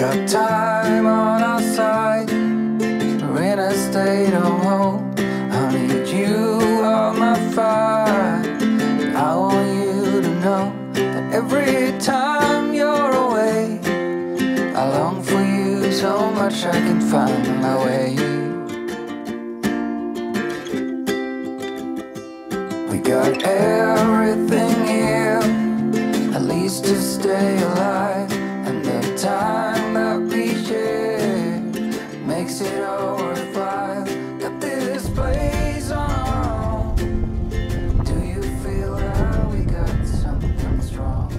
got time on our side. We're in a state of hope. I need you on my fire. I want you to know that every time you're away, I long for you so much I can find my way. We got everything here, at least to stay alive. And the time that we share makes it all worthwhile. Got this place on our own. Do you feel that we got something strong?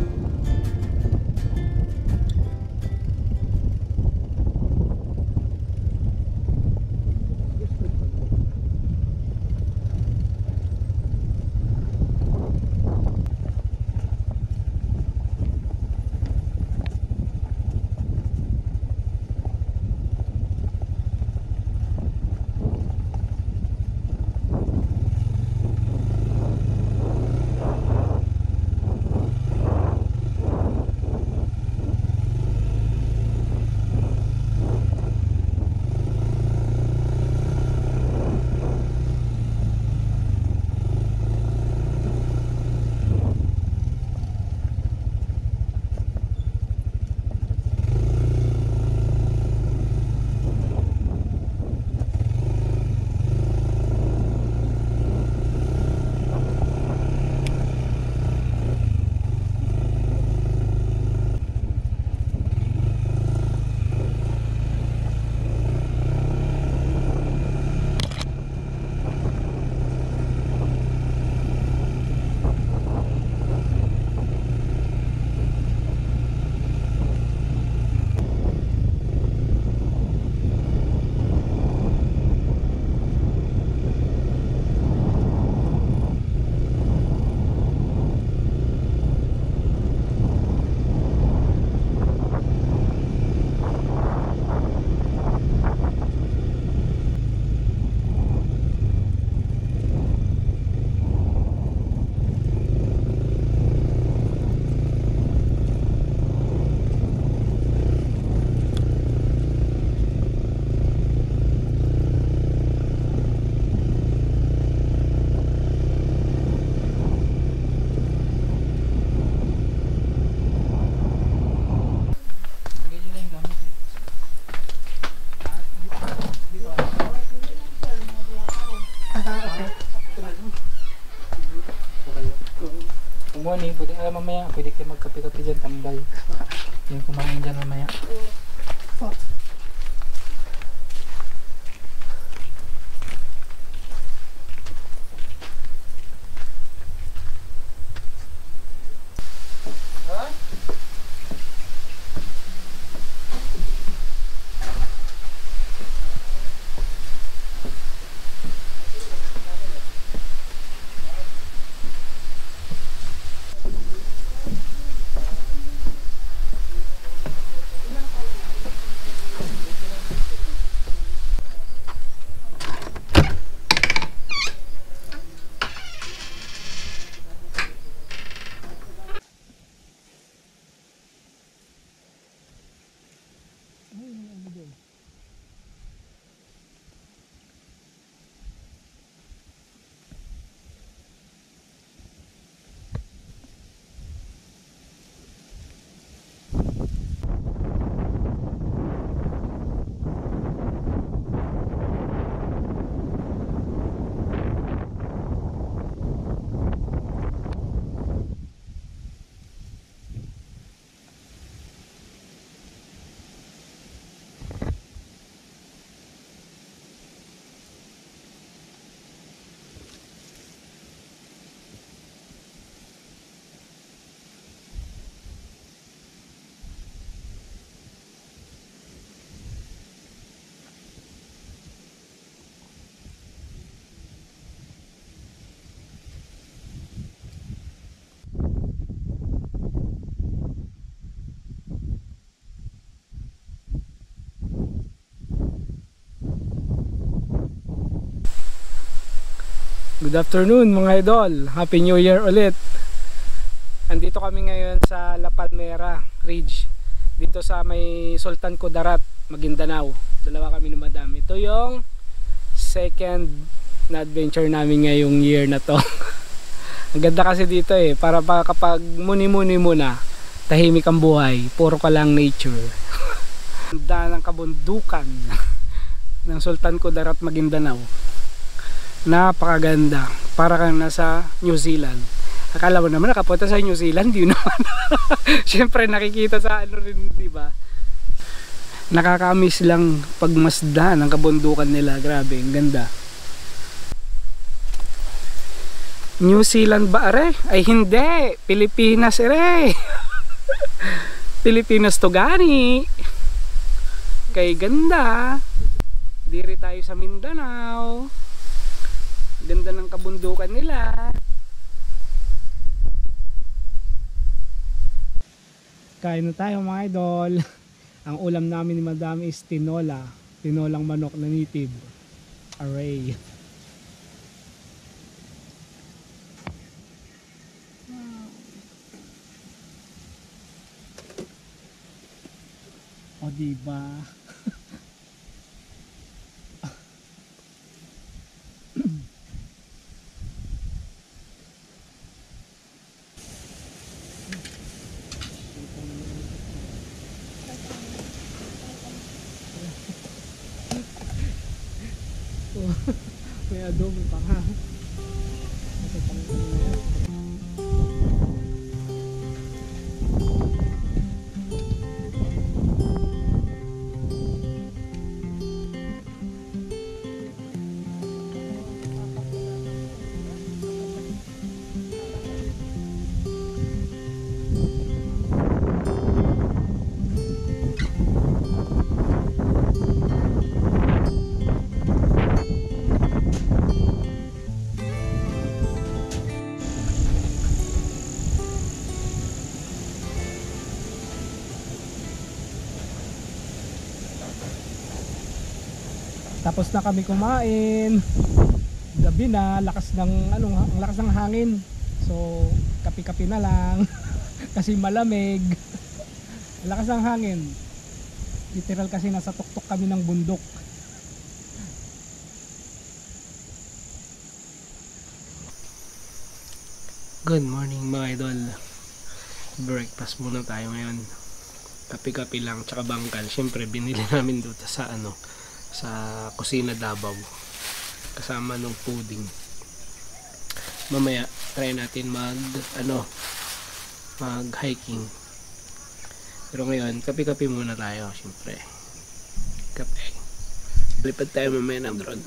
Morning, pwede mamaya, pwede kayo magkape-kape dyan, tambay. Yung kumain dyan mamaya. Good afternoon mga idol, Happy New Year ulit. Andito kami ngayon sa La Palmera Ridge. dito sa may Sultan Kudarat, Maguindanao. Dalawa kami ni Madam. Ito yung second na adventure namin ngayong year na to. Ang ganda kasi dito eh, para pa kapag muni-muni muna, tahimik ang buhay, puro ka lang nature. Ganda ng kabundukan ng Sultan Kudarat, Maguindanao. Napakaganda, para kang nasa New Zealand. Akala mo naman nakapunta sa New Zealand, di naman. Siyempre nakikita sa ano rin, di ba? Nakakamiss lang pagmasdan ng kabundukan nila. Grabe, ang ganda. New Zealand ba are? Ay hindi, Pilipinas are. Pilipinas to gani. Kay ganda. Diri tayo sa Mindanao. Ganda ng kabundukan nila. Kain na tayo mga idol. Ang ulam namin ni Madam is tinola. Tinolang manok na native. Array. O diba? May adobo pa nga. Tapos na kami kumain. Gabi na, lakas ng ang lakas ng hangin. So, kapi-kapi na lang kasi malamig. Lakas ng hangin. Literal kasi nasa tuktok kami ng bundok. Good morning mga idol. Breakfast muna tayo ngayon. Kapi-kapi lang tsaka bangkal. Syempre binili namin doon sa kusina Davao kasama ng pudding. Mamaya try natin mag hiking, pero ngayon kape-kape muna tayo. Syempre kape. Lipad tayo mamaya ng drone.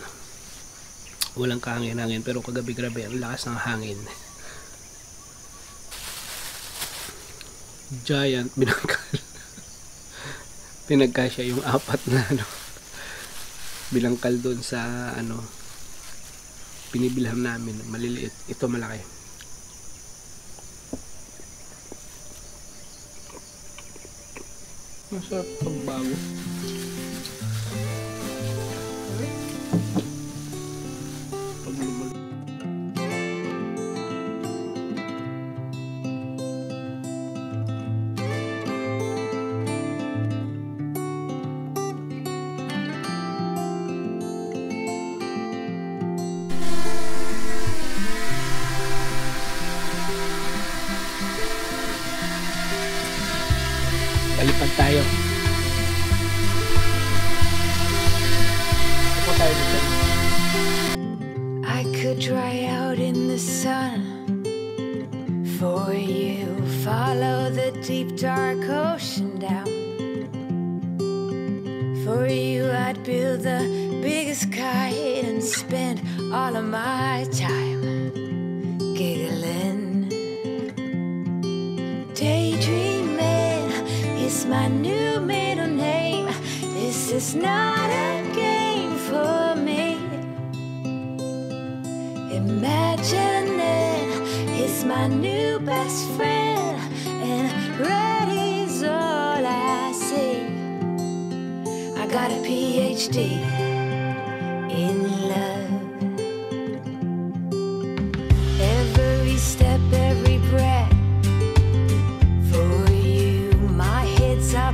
Walang kahangin-hangin pero kagabi grabe ang lakas ng hangin. Giant binangkal. Pinagkasya yung apat na bilangkal doon sa pinibilhan namin. Maliliit, ito malaki. Masarap pagbago. Palipad tayo. I could dry out in the sun for you. Follow the deep dark ocean down. For you I'd build the biggest kite and spend all of my time giggling. Daydreaming is my new middle name. This is not a game for me. Imagining is my new best friend, and red is all I see. I got a PhD in love. Every step, every breath, for you my head's up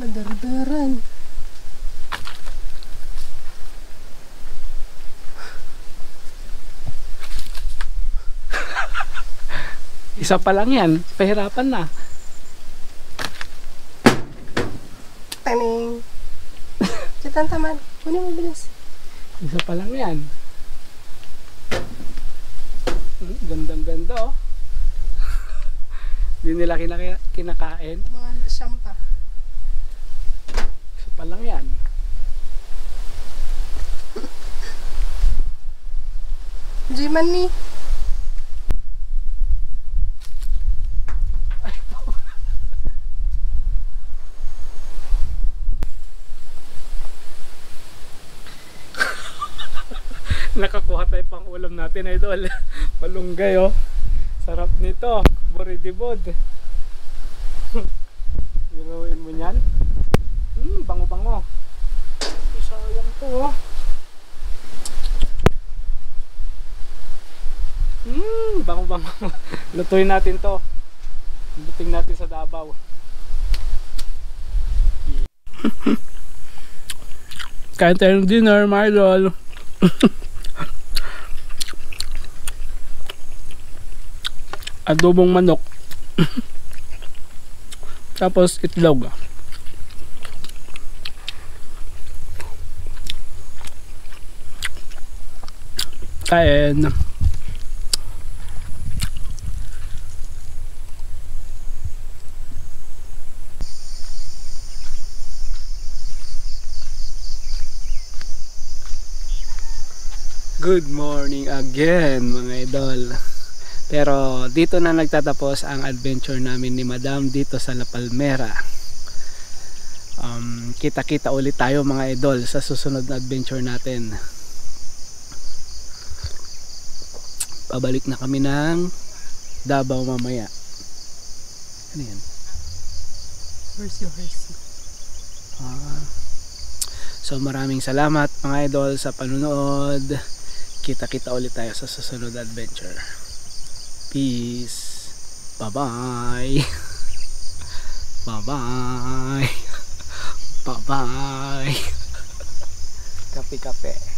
Madardaran. Isa pa lang yan, pahirapan na. Taning. Diyan taman. Kunin mo bilis. Isa pa lang yan. Gandang ganda oh. Hindi nila kinakain. Mga siyampa. Isa pa lang yan. Jiman ni. Nakakuha tayo pang ulam natin, idol. Palunggay oh. Sarap nito. Buridibod. Niluin mo yan. Bango-bango. Sayang to oh. Bango-bango. Lutuin natin to. Lutuin natin sa Davao. Kain tayo ng dinner, my idol. Adobong manok. Tapos itlog. Kain. Good morning again mga idol. Pero dito na nagtatapos ang adventure namin ni Madam dito sa La Palmera. Kita-kita ulit tayo mga idol sa susunod na adventure natin. Pabalik na kami ng Davao mamaya. Ano yan? Horsey. So maraming salamat mga idol sa panunood. Kita-kita ulit tayo sa susunod na adventure. Peace. Bye-bye. Bye-bye. Bye-bye. Kape-kape.